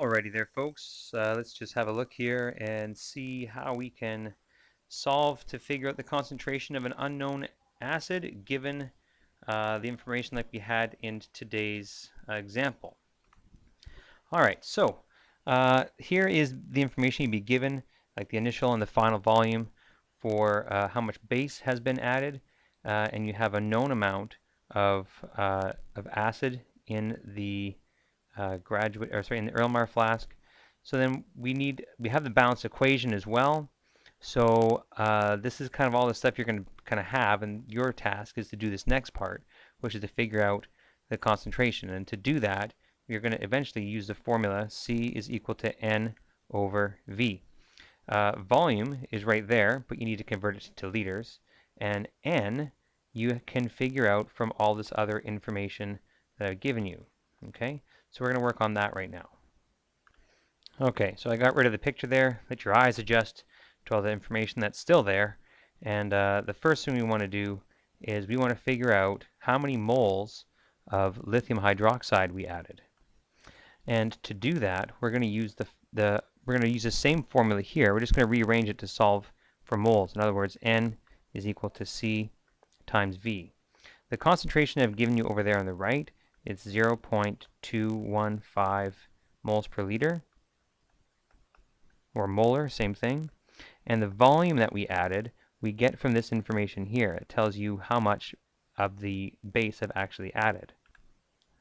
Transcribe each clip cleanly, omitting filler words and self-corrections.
Alrighty there, folks. Let's just have a look here and see how we can solve to figure out the concentration of an unknown acid given the information like we had in today's example. Alright, so here is the information you'd be given, like the initial and the final volume for how much base has been added, and you have a known amount of acid in the in the Erlenmeyer flask. So then we have the balanced equation as well. So this is kind of all the stuff you're going to kind of have, and your task is to do this next part, which is to figure out the concentration. And to do that, you're going to eventually use the formula C is equal to N over V. Volume is right there, but you need to convert it to liters. And N you can figure out from all this other information that I've given you. Okay, so we're going to work on that right now. Okay, so I got rid of the picture there. Let your eyes adjust to all the information that's still there. And the first thing we want to do is we want to figure out how many moles of lithium hydroxide we added. And to do that, we're going to use the same formula here. We're just going to rearrange it to solve for moles. In other words, N is equal to C times V. The concentration I've given you over there on the right, it's 0.215 moles per liter, or molar, same thing. And the volume that we added, we get from this information here. It tells you how much of the base I've actually added,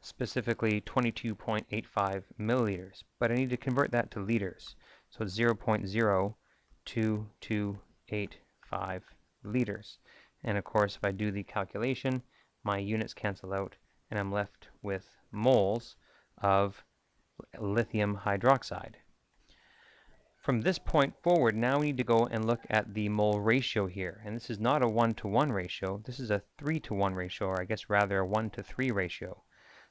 specifically 22.85 milliliters. But I need to convert that to liters. So it's 0.02285 liters. And of course, if I do the calculation, my units cancel out, and I'm left with moles of lithium hydroxide. From this point forward, now we need to go and look at the mole ratio here. And this is not a 1-to-1 ratio. This is a 3-to-1 ratio, or I guess rather a 1-to-3 ratio.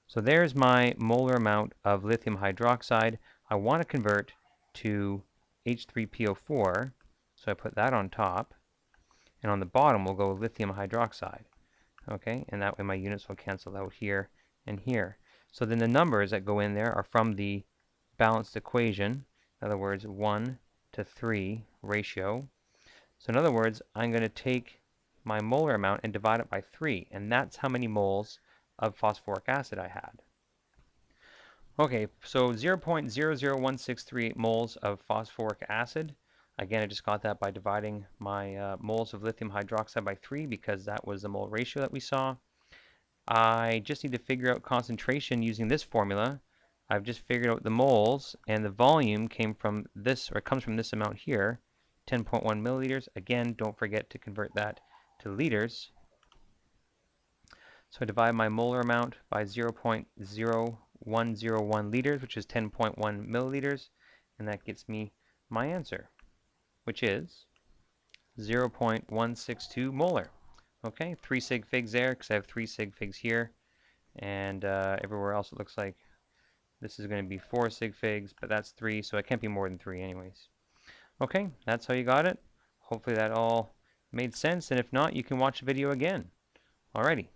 So there's my molar amount of lithium hydroxide. I want to convert to H3PO4, so I put that on top. And on the bottom, we'll go lithium hydroxide. Okay, and that way my units will cancel out here and here. So then the numbers that go in there are from the balanced equation. In other words, 1-to-3 ratio. So in other words, I'm going to take my molar amount and divide it by 3, and that's how many moles of phosphoric acid I had. Okay, so 0.001638 moles of phosphoric acid. Again, I just got that by dividing my moles of lithium hydroxide by 3 because that was the mole ratio that we saw. I just need to figure out concentration using this formula. I've just figured out the moles, and the volume came from this, or comes from this amount here, 10.1 milliliters. Again, don't forget to convert that to liters. So I divide my molar amount by 0.0101 liters, which is 10.1 milliliters, and that gets me my answer, which is 0.162 molar. Okay, 3 sig figs there, because I have 3 sig figs here, and everywhere else it looks like this is going to be 4 sig figs, but that's 3, so it can't be more than 3 anyways. Okay, that's how you got it. Hopefully that all made sense, and if not, you can watch the video again. Alrighty.